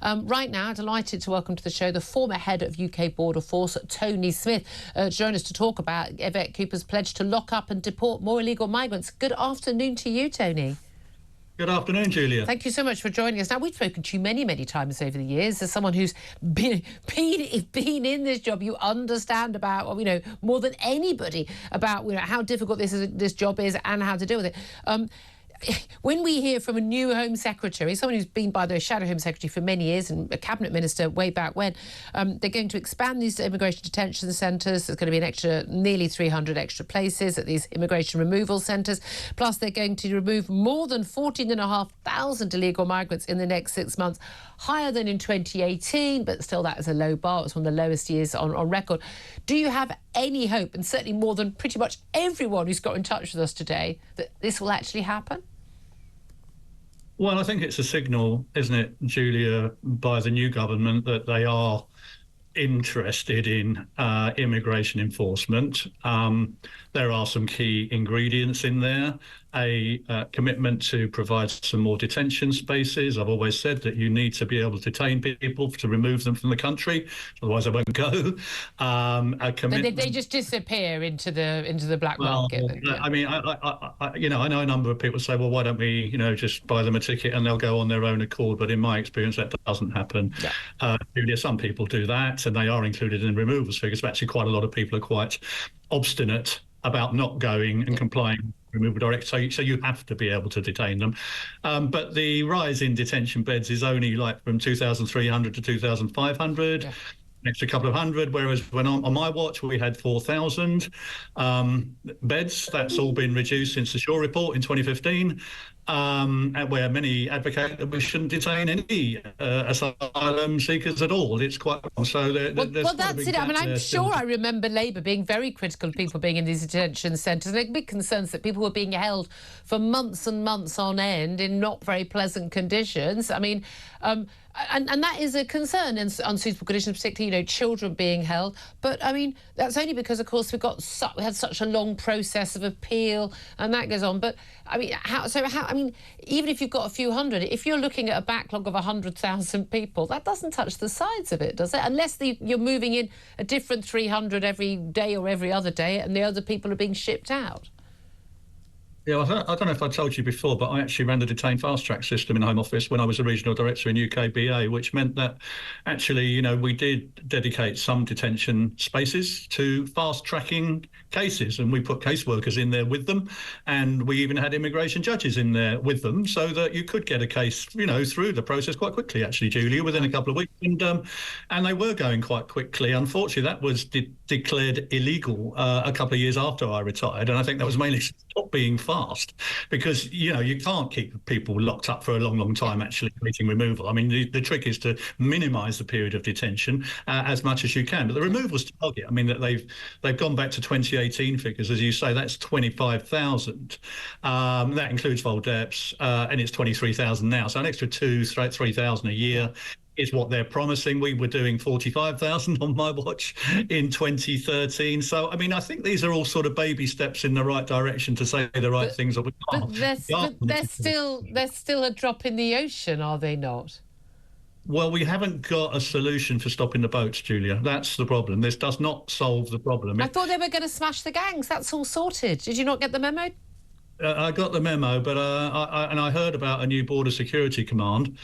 Right now, delighted to welcome to the show the former head of UK Border Force, Tony Smith, join us to talk about Yvette Cooper's pledge to lock up and deport more illegal migrants. Good afternoon to you, Tony. Good afternoon, Julia. Thank you so much for joining us. Now, we've spoken to you many, many times over the years. As someone who's been in this job, you understand about, you know, more than anybody about, you know, how difficult this job is and how to deal with it. When we hear from a new Home Secretary, someone who's been, by the way, Shadow Home Secretary for many years and a Cabinet Minister way back when, they're going to expand these immigration detention centres. There's going to be an extra, nearly 300 extra places at these immigration removal centres. Plus, they're going to remove more than 14,500 illegal migrants in the next 6 months, higher than in 2018, but still that is a low bar. It's one of the lowest years on record. Do you have any hope, and certainly more than pretty much everyone who's got in touch with us today, that this will actually happen? Well, I think it's a signal, isn't it, Julia, by the new government that they are interested in immigration enforcement. There are some key ingredients in there. A commitment to provide some more detention spaces. I've always said that you need to be able to detain people to remove them from the country, otherwise they won't go. A commitment. They just disappear into the black market. Yeah. I mean, I know a number of people say, well, why don't we, just buy them a ticket and they'll go on their own accord? But in my experience, that doesn't happen. Yeah. Some people do that, and they are included in removals figures. But actually, quite a lot of people are quite obstinate about not going and complying with removal directives, so you have to be able to detain them. But the rise in detention beds is only like from 2,300 to 2,500. Yeah. An extra couple of hundred, whereas when on my watch we had 4,000 beds. That's all been reduced since the Shaw report in 2015, where many advocate that we shouldn't detain any asylum seekers at all. It's quite so. Well, that's it. I mean, I'm sure I remember Labour being very critical of people being in these detention centres. And there are big concerns that people were being held for months and months on end in not very pleasant conditions. I mean, and that is a concern in unsuitable conditions, particularly, children being held. But I mean, that's only because, of course, we had such a long process of appeal, and that goes on. But I mean, I mean, even if you've got a few hundred, if you're looking at a backlog of 100,000 people, that doesn't touch the sides of it, does it? Unless you're moving in a different 300 every day or every other day, and the other people are being shipped out. Yeah, I don't know if I told you before, but I actually ran the detain fast-track system in Home Office when I was a regional director in UKBA, which meant that actually, we did dedicate some detention spaces to fast-tracking cases, and we put caseworkers in there with them, and we even had immigration judges in there with them, so that you could get a case, through the process quite quickly, actually, Julia, within a couple of weeks, and they were going quite quickly. Unfortunately, that was declared illegal a couple of years after I retired, and I think that was mainly stop being fast, because you can't keep people locked up for a long time actually waiting removal. I mean, the trick is to minimise the period of detention as much as you can. But the removals target, I mean, that they've gone back to 2018 figures, as you say, that's 25,000. That includes Voldeps, and it's 23,000 now, so an extra 3,000 a year is what they're promising. We were doing 45,000 on my watch in 2013. So, I mean, I think these are all sort of baby steps in the right direction to say the right things that we can't. But they're still a drop in the ocean, are they not? Well, we haven't got a solution for stopping the boats, Julia. That's the problem. This does not solve the problem. I thought they were going to smash the gangs. That's all sorted. Did you not get the memo? I got the memo, but I heard about a new border security command,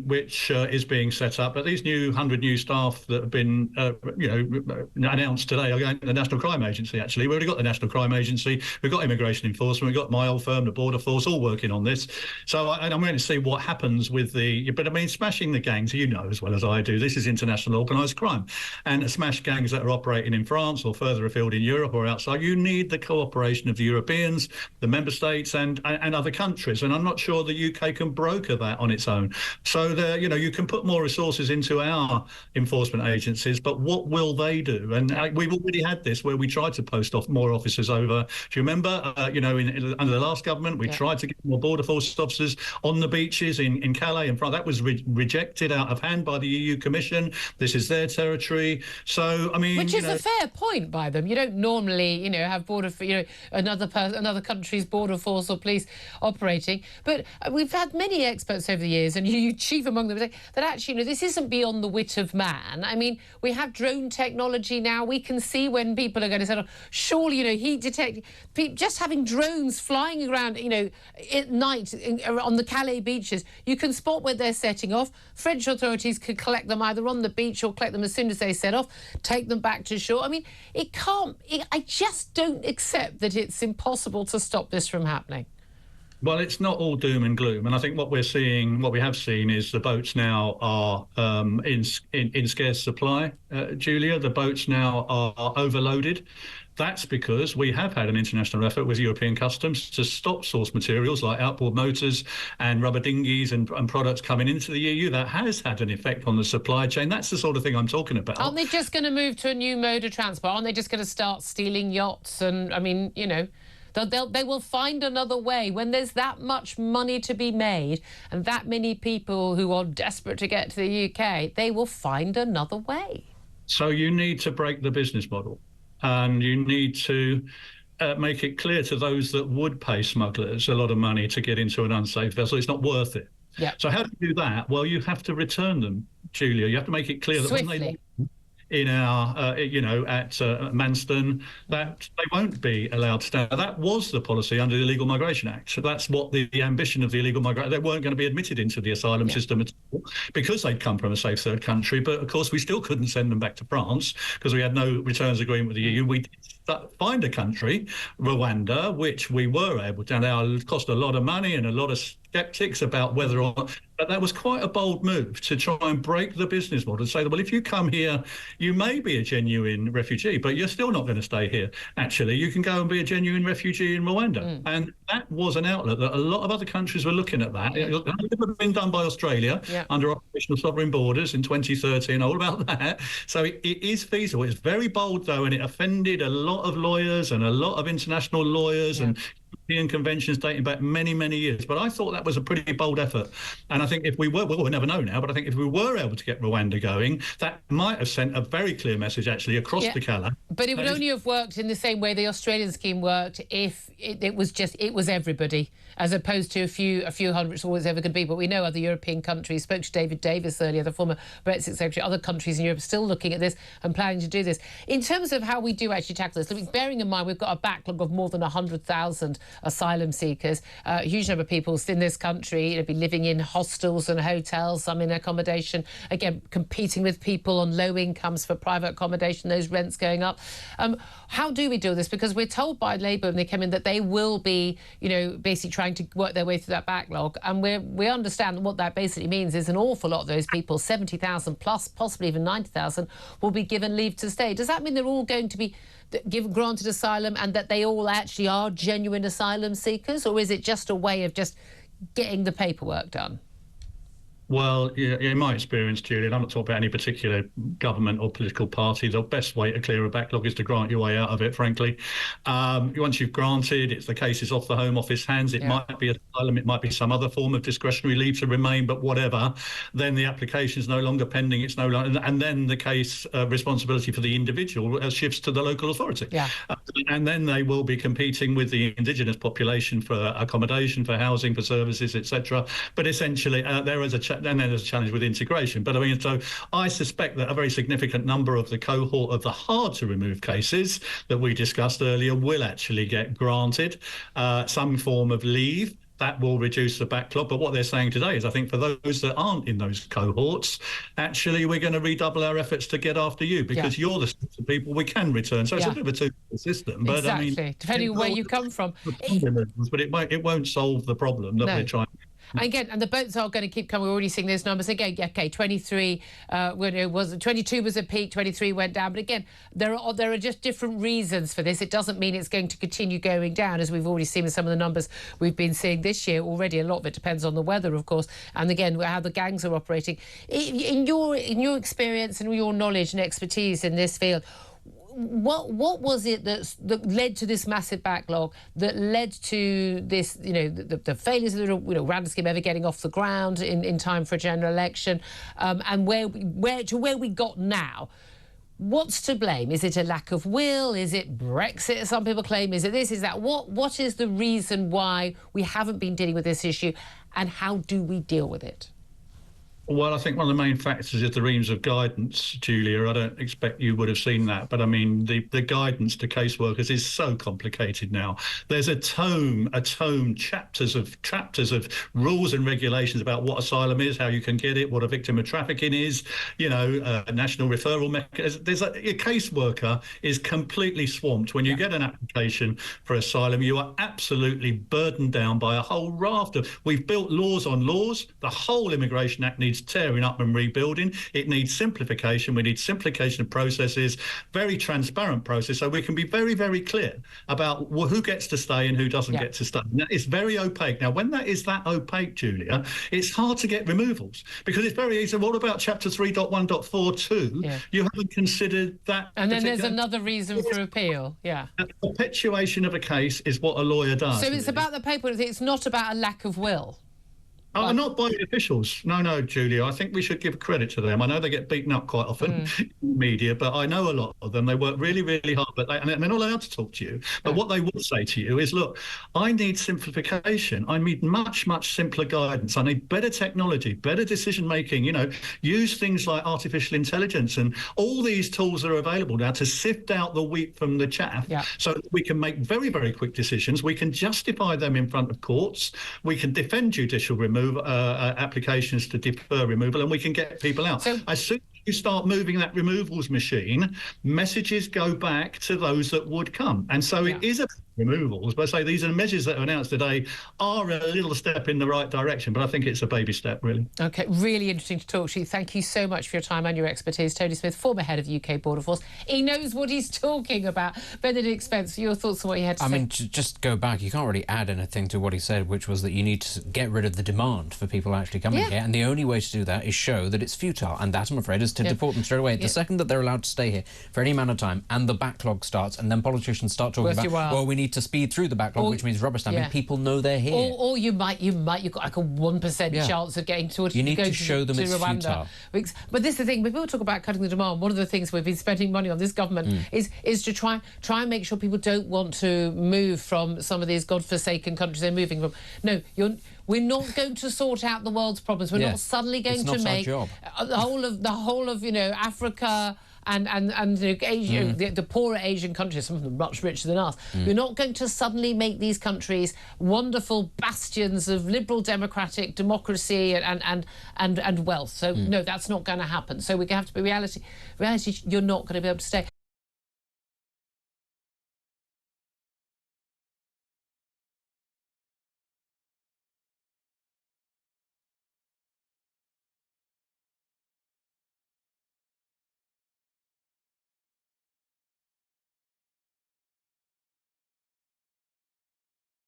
which is being set up. But these 100 new staff that have been, announced today are going to the National Crime Agency. Actually, we've already got the National Crime Agency. We've got immigration enforcement. We've got my old firm, the Border Force, all working on this. So I'm going to see what happens with But I mean, smashing the gangs, as well as I do, this is international organised crime, and to smash gangs that are operating in France or further afield in Europe or outside, you need the cooperation of the Europeans, the member states, and other countries. And I'm not sure the UK can broker that on its own. So you can put more resources into our enforcement agencies, but what will they do? And we've already had this where we tried to post off more officers over. Do you remember? Under the last government, we tried to get more border force officers on the beaches in Calais and France. That was rejected out of hand by the EU Commission. This is their territory. So I mean, which is a fair point by them. You don't normally, have border, another country country's border force or police operating. But we've had many experts over the years, and you chief among them, say that actually, this isn't beyond the wit of man. I mean, we have drone technology now. We can see when people are going to settle. Surely, heat detect. Just having drones flying around, at night on the Calais beaches, you can spot where they're setting off. French authorities could collect them either on the beach or collect them as soon as they set off, take them back to shore. I mean, I just don't accept that it's impossible to stop this from happening. Well, it's not all doom and gloom, and I think what we have seen, is the boats now are in scarce supply. Julia, the boats now are overloaded. That's because we have had an international effort with European customs to stop source materials like outboard motors and rubber dinghies and products coming into the EU. That has had an effect on the supply chain. That's the sort of thing I'm talking about. Aren't they just going to move to a new mode of transport? Aren't they just going to start stealing yachts? And, I mean, they will find another way. When there's that much money to be made and that many people who are desperate to get to the UK, they will find another way. So you need to break the business model. And you need to make it clear to those that would pay smugglers a lot of money to get into an unsafe vessel, it's not worth it. Yeah. So how do you do that? Well, you have to return them, Julia. You have to make it clear that swiftly. when they in our, at Manston, that they won't be allowed to stay. That was the policy under the Illegal Migration Act. So that's what the ambition of the illegal migration. They weren't going to be admitted into the asylum system at all because they'd come from a safe third country. But of course, we still couldn't send them back to France because we had no returns agreement with the EU. We did find a country, Rwanda, which we were able to. Now, it cost a lot of money and a lot of skeptics about whether or not, but that was quite a bold move to try and break the business model and say that, well, if you come here, you may be a genuine refugee, but you're still not going to stay here. Actually, you can go and be a genuine refugee in Rwanda. And that was an outlet that a lot of other countries were looking at that. It had been done by Australia under Operation Sovereign Borders in 2013, all about that. So it is feasible. It's very bold, though, and it offended a lot of lawyers and a lot of international lawyers and European conventions dating back many, many years. But I thought that was a pretty bold effort. And I think if we were, we'll never know now, but I think if we were able to get Rwanda going, that might have sent a very clear message, actually, across the Calais. But it would only have worked in the same way the Australian scheme worked if it was everybody, as opposed to a few hundred, it's always ever going to be. But we know other European countries, spoke to David Davis earlier, the former Brexit Secretary, other countries in Europe are still looking at this and planning to do this. In terms of how we do actually tackle this, bearing in mind we've got a backlog of more than 100,000 asylum seekers, a huge number of people in this country be living in hostels and hotels, some in accommodation, again, competing with people on low incomes for private accommodation, those rents going up. How do we do this? Because we're told by Labour when they come in that they will be, basically trying to work their way through that backlog. And we understand what that basically means is an awful lot of those people, 70,000 plus, possibly even 90,000, will be given leave to stay. Does that mean they're all going to be granted asylum and that they all actually are genuine asylum seekers? Or is it just a way of just getting the paperwork done? Well, in my experience, Julian, I'm not talking about any particular government or political party. The best way to clear a backlog is to grant your way out of it, frankly. Once you've granted, it's the case is off the Home Office hands. It might be asylum, it might be some other form of discretionary leave to remain, but whatever. Then the application is no longer pending. It's no longer, and then the case responsibility for the individual shifts to the local authority. And then they will be competing with the indigenous population for accommodation, for housing, for services, etc. But essentially, there is then there's a challenge with integration. But I mean, so I suspect that a very significant number of the cohort of the hard to remove cases that we discussed earlier will actually get granted some form of leave. That will reduce the backlog. But what they're saying today is, I think for those that aren't in those cohorts, actually, we're going to redouble our efforts to get after you because you're the sorts of people we can return. So it's a bit of a two-tier system. But exactly. I mean, depending on where you come from. But it won't solve the problem that we're trying. Again, and the boats are going to keep coming. We're already seeing those numbers again. Okay, 23 when it was 22 was a peak, 23 went down. But again, there are just different reasons for this. It doesn't mean it's going to continue going down, as we've already seen with some of the numbers we've been seeing this year already. A lot of it depends on the weather, of course, and again how the gangs are operating. In your experience and your knowledge and expertise in this field, what was it that led to this massive backlog, that led to this, the failures of the Rwanda scheme ever getting off the ground in time for a general election, and where we got now? What's to blame? Is it a lack of will? Is it Brexit, as some people claim? Is it this? Is that? What is the reason why we haven't been dealing with this issue, and how do we deal with it? Well, I think one of the main factors is the reams of guidance, Julia. I don't expect you would have seen that, but I mean, the guidance to caseworkers is so complicated now. There's a tome, chapters of rules and regulations about what asylum is, how you can get it, what a victim of trafficking is, you know, a national referral mechanism. A caseworker is completely swamped. When you get an application for asylum, you are absolutely burdened down by a whole raft of. We've built laws on laws. The whole Immigration Act needs tearing up and rebuilding. It needs simplification. We need simplification of processes, very transparent process, so we can be very, very clear about who gets to stay and who doesn't get to stay. Now, it's very opaque. Now, when that is that opaque, Julia, it's hard to get removals because it's very easy. What about Chapter 3.1.4.2? Yeah. You haven't considered that. And then there's another reason for appeal. Yeah. The perpetuation of a case is what a lawyer does. So it's about the paperwork. It's not about a lack of will. Oh, not by the officials. No, Julia. I think we should give credit to them. I know they get beaten up quite often in the media, but I know a lot of them. They work really, really hard, but they're not allowed to talk to you. But what they will say to you is, look, I need simplification. I need much, much simpler guidance. I need better technology, better decision-making, you know, use things like artificial intelligence and all these tools that are available now to sift out the wheat from the chaff so that we can make very, very quick decisions. We can justify them in front of courts. We can defend judicial removal. Applications to defer removal, and we can get people out. So, as soon as you start moving that removals machine, messages go back to those that would come. And so it is about removals, but I say these are measures that are announced today are a little step in the right direction, but I think it's a baby step, really. OK, really interesting to talk to you. Thank you so much for your time and your expertise. Tony Smith, former head of UK Border Force. He knows what he's talking about. Benedict Spence, your thoughts on what you had to say? I mean, just go back, you can't really add anything to what he said, which was that you need to get rid of the demand for people actually coming here, and the only way to do that is show that it's futile, and that, I'm afraid, is to deport them straight away. The second that they're allowed to stay here for any amount of time and the backlog starts, and then politicians start talking about, well, we need to speed through the backlog, which means rubber stamping, people know they're here. Or you've got like a 1% chance of getting to you need to show them it's futile. But this is the thing, when people talk about cutting the demand, one of the things we've been spending money on, this government, is to try and make sure people don't want to move from some of these godforsaken countries they're moving from. No, we're not going to sort out the world's problems. We're not suddenly going to make the whole of you know, Africa and Asia, the poorer Asian countries, some of them much richer than us. We're not going to suddenly make these countries wonderful bastions of liberal democratic democracy and wealth. So no, that's not going to happen. So we have to be reality. You're not going to be able to stay.